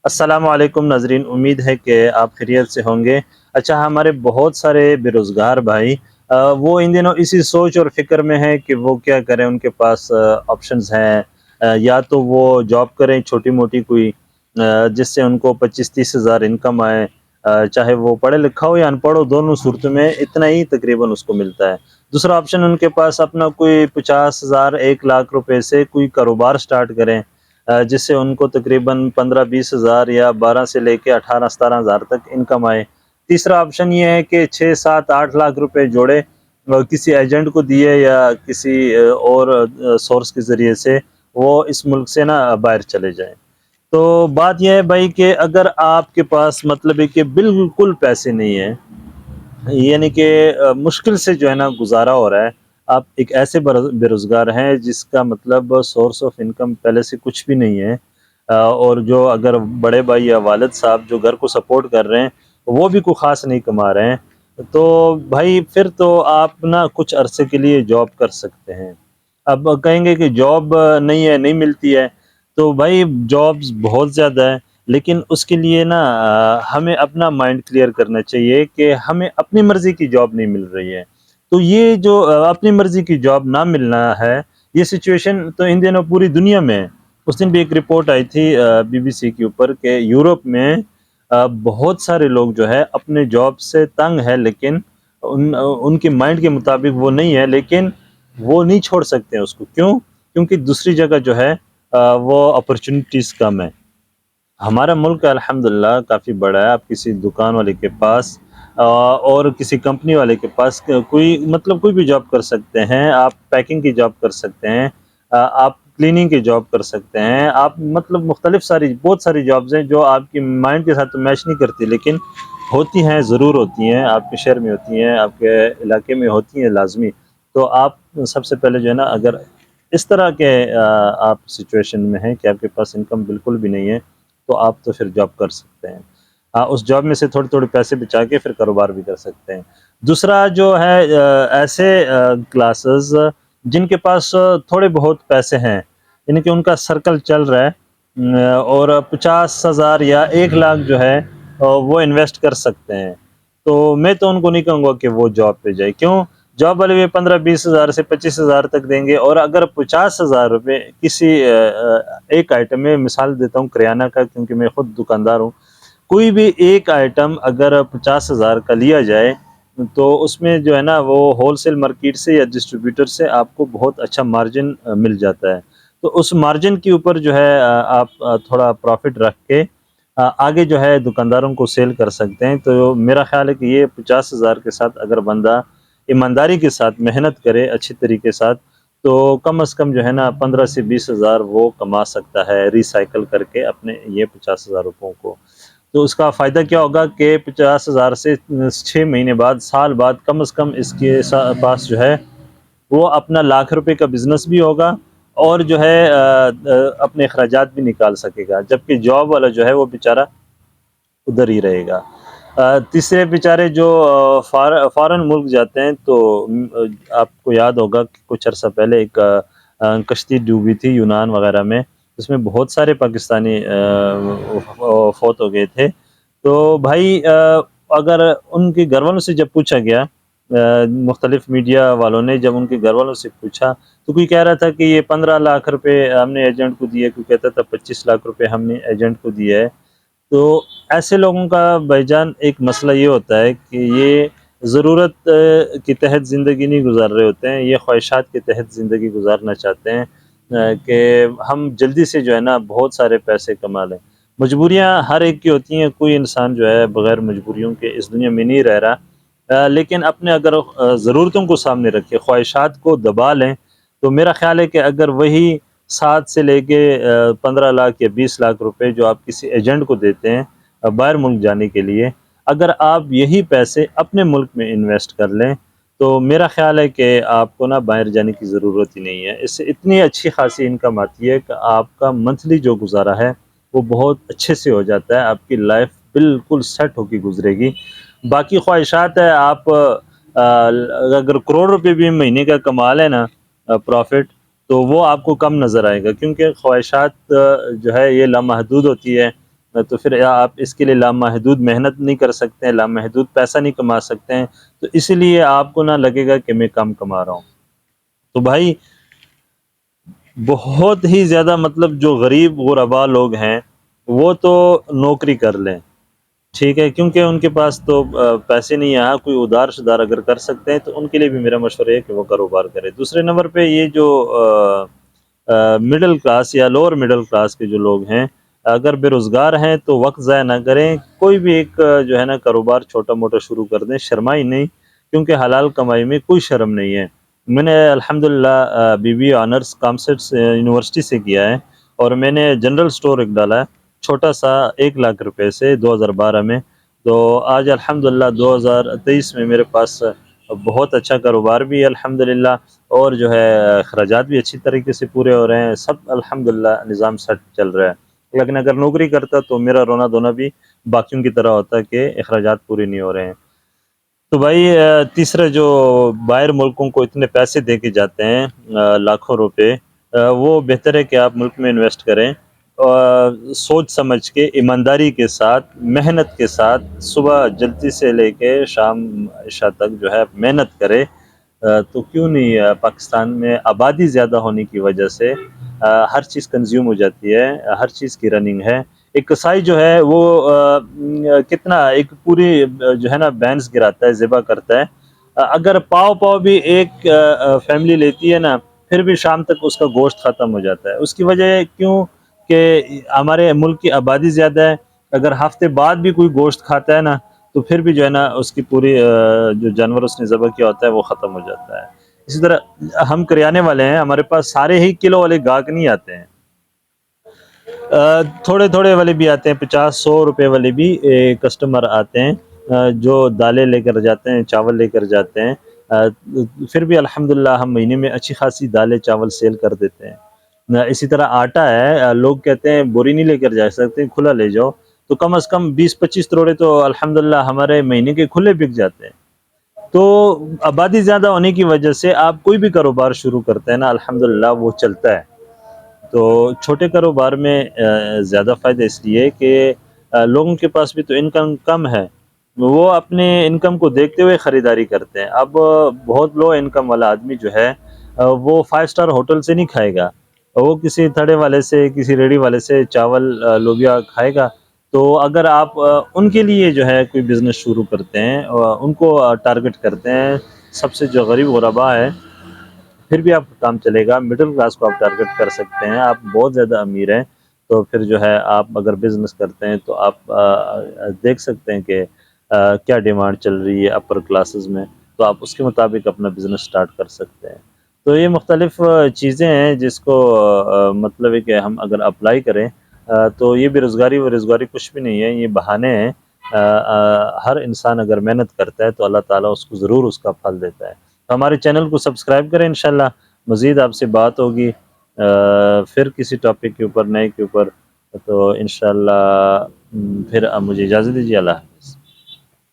السلام علیکم ناظرین، امید ہے کہ آپ خیریت سے ہوں گے۔ اچھا، ہمارے بہت سارے بے روزگار بھائی وہ ان دنوں اسی سوچ اور فکر میں ہیں کہ وہ کیا کریں۔ ان کے پاس آپشنز ہیں، یا تو وہ جاب کریں چھوٹی موٹی کوئی، جس سے ان کو 25-30 ہزار انکم آئے، چاہے وہ پڑھے لکھا ہو یا ان پڑھ ہو، دونوں صورتوں میں اتنا ہی تقریباً اس کو ملتا ہے۔ دوسرا آپشن ان کے پاس اپنا کوئی 50 ہزار 1 لاکھ روپے سے کوئی کاروبار سٹارٹ کریں، جس سے ان کو تقریباً 15-20 ہزار یا 12 سے لے کے 18-17 ہزار تک انکم آئے۔ تیسرا آپشن یہ ہے کہ 6-7-8 لاکھ روپے جوڑے، کسی ایجنٹ کو دیے یا کسی اور سورس کے ذریعے سے وہ اس ملک سے نا باہر چلے جائیں۔ تو بات یہ ہے بھائی کہ اگر آپ کے پاس مطلب ہے کہ بالکل پیسے نہیں ہیں، یعنی کہ مشکل سے جو ہے نا گزارا ہو رہا ہے، آپ ایک ایسے بے روزگار ہیں جس کا مطلب سورس آف انکم پہلے سے کچھ بھی نہیں ہے، اور جو اگر بڑے بھائی یا والد صاحب جو گھر کو سپورٹ کر رہے ہیں وہ بھی کوئی خاص نہیں کما رہے ہیں، تو بھائی پھر تو آپ نا کچھ عرصے کے لیے جاب کر سکتے ہیں۔ اب کہیں گے کہ جاب نہیں ہے، نہیں ملتی ہے، تو بھائی جابز بہت زیادہ ہے، لیکن اس کے لیے نا ہمیں اپنا مائنڈ کلیئر کرنا چاہیے کہ ہمیں اپنی مرضی کی جاب نہیں مل رہی ہے۔ تو یہ جو اپنی مرضی کی جاب نہ ملنا ہے، یہ سچویشن تو ان دنوں پوری دنیا میں ہے۔ اس دن بھی ایک رپورٹ آئی تھی BBC کے اوپر کہ یورپ میں بہت سارے لوگ جو ہے اپنے جاب سے تنگ ہے، لیکن ان کے مائنڈ کے مطابق وہ نہیں ہے، لیکن وہ نہیں چھوڑ سکتے ہیں اس کو۔ کیوں؟ کیونکہ دوسری جگہ جو ہے وہ اپرچونٹیز کم ہے۔ ہمارا ملک الحمدللہ کافی بڑا ہے۔ آپ کسی دکان والے کے پاس اور کسی کمپنی والے کے پاس کوئی بھی جاب کر سکتے ہیں۔ آپ پیکنگ کی جاب کر سکتے ہیں، آپ کلیننگ کی جاب کر سکتے ہیں، آپ مطلب بہت ساری جابز ہیں جو آپ کی مائنڈ کے ساتھ تو میچ نہیں کرتی، لیکن ہوتی ہیں، ضرور ہوتی ہیں، آپ کے شہر میں ہوتی ہیں، آپ کے علاقے میں ہوتی ہیں لازمی۔ تو آپ سب سے پہلے جو ہے نا، اگر اس طرح کے آپ سچویشن میں ہیں کہ آپ کے پاس انکم بالکل بھی نہیں ہے، تو آپ تو پھر جاب کر سکتے ہیں۔ اس جاب میں سے تھوڑے تھوڑے پیسے بچا کے پھر کاروبار بھی کر سکتے ہیں۔ دوسرا جو ہے ایسے کلاسز جن کے پاس تھوڑے بہت پیسے ہیں، یعنی کہ ان کا سرکل چل رہا ہے، اور 50 ہزار یا 1 لاکھ جو ہے وہ انویسٹ کر سکتے ہیں، تو میں تو ان کو نہیں کہوں گا کہ وہ جاب پہ جائے۔ کیوں؟ جاب والے بھی 15-20 ہزار سے 25 ہزار تک دیں گے، اور اگر 50 ہزار روپے کسی ایک آئٹم میں، مثال دیتا ہوں کریانہ کا، کیونکہ میں خود دکاندار ہوں، کوئی بھی ایک آئٹم اگر 50 ہزار کا لیا جائے تو اس میں جو ہے نا وہ ہول سیل مارکیٹ سے یا ڈسٹریبیوٹر سے آپ کو بہت اچھا مارجن مل جاتا ہے۔ تو اس مارجن کے اوپر جو ہے آپ تھوڑا پروفٹ رکھ کے آگے جو ہے دکانداروں کو سیل کر سکتے ہیں۔ تو میرا خیال ہے کہ یہ 50 ہزار کے ساتھ اگر بندہ ایمانداری کے ساتھ محنت کرے اچھی طریقے ساتھ، تو کم از کم جو ہے نا 15 سے 20 ہزار وہ کما سکتا ہے ریسائیکل کر کے اپنے یہ 50 ہزار روپوں کو۔ تو اس کا فائدہ کیا ہوگا کہ 50 ہزار سے 6 مہینے بعد، سال بعد، کم از کم اس کے پاس جو ہے وہ اپنا 1 لاکھ روپے کا بزنس بھی ہوگا، اور جو ہے اپنے اخراجات بھی نکال سکے گا، جبکہ جاب والا جو ہے وہ بیچارہ ادھر ہی رہے گا۔ تیسرے بیچارے جو فارن ملک جاتے ہیں، تو آپ کو یاد ہوگا کہ کچھ عرصہ پہلے ایک کشتی ڈوبی تھی یونان وغیرہ میں، اس میں بہت سارے پاکستانی فوت ہو گئے تھے۔ تو بھائی اگر ان کے گھر والوں سے جب پوچھا گیا، مختلف میڈیا والوں نے جب ان کے گھر والوں سے پوچھا، تو کوئی کہہ رہا تھا کہ یہ 15 لاکھ روپے ہم نے ایجنٹ کو دیے، کوئی کہتا تھا 25 لاکھ روپے ہم نے ایجنٹ کو دیا ہے۔ تو ایسے لوگوں کا بھائی جان ایک مسئلہ یہ ہوتا ہے کہ یہ ضرورت کے تحت زندگی نہیں گزار رہے ہوتے ہیں، یہ خواہشات کے تحت زندگی گزارنا چاہتے ہیں، کہ ہم جلدی سے جو ہے نا بہت سارے پیسے کما لیں۔ مجبوریاں ہر ایک کی ہوتی ہیں، کوئی انسان جو ہے بغیر مجبوریوں کے اس دنیا میں نہیں رہ رہا، لیکن اپنے اگر ضرورتوں کو سامنے رکھے، خواہشات کو دبا لیں، تو میرا خیال ہے کہ اگر وہی 7 سے لے کے 15 لاکھ یا 20 لاکھ روپے جو آپ کسی ایجنٹ کو دیتے ہیں باہر ملک جانے کے لیے، اگر آپ یہی پیسے اپنے ملک میں انویسٹ کر لیں، تو میرا خیال ہے کہ آپ کو نا باہر جانے کی ضرورت ہی نہیں ہے۔ اس سے اتنی اچھی خاصی انکم آتی ہے کہ آپ کا منتھلی جو گزارا ہے وہ بہت اچھے سے ہو جاتا ہے، آپ کی لائف بالکل سیٹ ہو کے گزرے گی۔ باقی خواہشات ہے، آپ اگر کروڑ روپے بھی مہینے کا کما لیں نا پروفٹ، تو وہ آپ کو کم نظر آئے گا، کیونکہ خواہشات جو ہے یہ لامحدود ہوتی ہے۔ تو پھر آپ اس کے لیے لامحدود محنت نہیں کر سکتے ہیں، لامحدود پیسہ نہیں کما سکتے ہیں، تو اسی لیے آپ کو نہ لگے گا کہ میں کم کما رہا ہوں۔ تو بھائی بہت ہی زیادہ مطلب جو غریب غربا لوگ ہیں وہ تو نوکری کر لیں، ٹھیک ہے، کیونکہ ان کے پاس تو پیسے نہیں ہیں، ہاں کوئی ادار شدار اگر کر سکتے ہیں تو ان کے لیے بھی میرا مشورہ ہے کہ وہ کاروبار کرے۔ دوسرے نمبر پہ یہ جو مڈل کلاس یا لوور مڈل کلاس کے جو لوگ ہیں، اگر بے روزگار ہیں تو وقت ضائع نہ کریں، کوئی بھی ایک جو ہے نا کاروبار چھوٹا موٹا شروع کر دیں، شرمائی نہیں، کیونکہ حلال کمائی میں کوئی شرم نہیں ہے۔ میں نے الحمدللہ بی بی آنرس کامسیٹ سے یونیورسٹی سے کیا ہے، اور میں نے جنرل سٹور ایک ڈالا ہے چھوٹا سا 1 لاکھ روپے سے 2012 میں، تو آج الحمدللہ 2023 میں میرے پاس بہت اچھا کاروبار بھی ہے الحمدللہ، اور جو ہے اخراجات بھی اچھی طریقے سے پورے ہو رہے ہیں، سب الحمدللہ نظام سیٹ چل رہا ہے۔ لیکن اگر نوکری کرتا تو میرا رونا دھونا بھی باقیوں کی طرح ہوتا کہ اخراجات پورے نہیں ہو رہے ہیں۔ تو بھائی تیسرا جو باہر ملکوں کو اتنے پیسے دے کے جاتے ہیں لاکھوں روپے، وہ بہتر ہے کہ آپ ملک میں انویسٹ کریں، سوچ سمجھ کے ایمانداری کے ساتھ محنت کے ساتھ، صبح جلدی سے لے کے شام عشاء تک جو ہے محنت کرے، تو کیوں نہیں پاکستان میں آبادی زیادہ ہونے کی وجہ سے ہر چیز کنزیوم ہو جاتی ہے، ہر چیز کی رننگ ہے۔ ایک کسائی جو ہے وہ کتنا ایک پوری جو ہے نا بینس گراتا ہے، ذبح کرتا ہے، اگر پاؤ پاؤ بھی ایک فیملی لیتی ہے نا، پھر بھی شام تک اس کا گوشت ختم ہو جاتا ہے۔ اس کی وجہ کیوں کہ ہمارے ملک کی آبادی زیادہ ہے، اگر ہفتے بعد بھی کوئی گوشت کھاتا ہے نا تو پھر بھی جو ہے نا اس کی پوری جو جانور اس نے ذبح کیا ہوتا ہے وہ ختم ہو جاتا ہے۔ اسی طرح ہم کریانے والے ہیں، ہمارے پاس سارے ہی کلو والے گاہک نہیں آتے ہیں، تھوڑے تھوڑے والے بھی آتے ہیں، 50-100 روپے والے بھی کسٹمر آتے ہیں، جو دالیں لے کر جاتے ہیں، چاول لے کر جاتے ہیں، پھر بھی الحمدللہ ہم مہینے میں اچھی خاصی دالیں چاول سیل کر دیتے ہیں۔ اسی طرح آٹا ہے، لوگ کہتے ہیں بوری نہیں لے کر جا سکتے، کھلا لے جاؤ، تو کم از کم 20-25 توڑے تو الحمدللہ ہمارے مہینے کے کھلے بک جاتے ہیں۔ تو آبادی زیادہ ہونے کی وجہ سے آپ کوئی بھی کاروبار شروع کرتے ہیں نا الحمدللہ وہ چلتا ہے۔ تو چھوٹے کاروبار میں زیادہ فائدہ اس لیے کہ لوگوں کے پاس بھی تو انکم کم ہے، وہ اپنے انکم کو دیکھتے ہوئے خریداری کرتے ہیں۔ اب بہت لو انکم والا آدمی جو ہے وہ 5 اسٹار ہوٹل سے نہیں کھائے گا، وہ کسی تھڑے والے سے، کسی ریڑھی والے سے چاول لوبیا کھائے گا۔ تو اگر آپ ان کے لیے جو ہے کوئی بزنس شروع کرتے ہیں، ان کو ٹارگٹ کرتے ہیں، سب سے جو غریب غربا ہے، پھر بھی آپ کا کام چلے گا۔ مڈل کلاس کو آپ ٹارگٹ کر سکتے ہیں، آپ بہت زیادہ امیر ہیں تو پھر جو ہے آپ اگر بزنس کرتے ہیں تو آپ دیکھ سکتے ہیں کہ کیا ڈیمانڈ چل رہی ہے اپر کلاسز میں، تو آپ اس کے مطابق اپنا بزنس سٹارٹ کر سکتے ہیں۔ تو یہ مختلف چیزیں ہیں جس کو مطلب ہے کہ ہم اگر اپلائی کریں تو یہ بے روزگاری و روزگاری کچھ بھی نہیں ہے، یہ بہانے ہیں۔ ہر انسان اگر محنت کرتا ہے تو اللہ تعالیٰ اس کو ضرور اس کا پھل دیتا ہے۔ تو ہمارے چینل کو سبسکرائب کریں، انشاءاللہ مزید آپ سے بات ہوگی پھر کسی ٹاپک کے اوپر، نئے کے اوپر، تو انشاءاللہ پھر آپ مجھے اجازت دیجیے۔ اللہ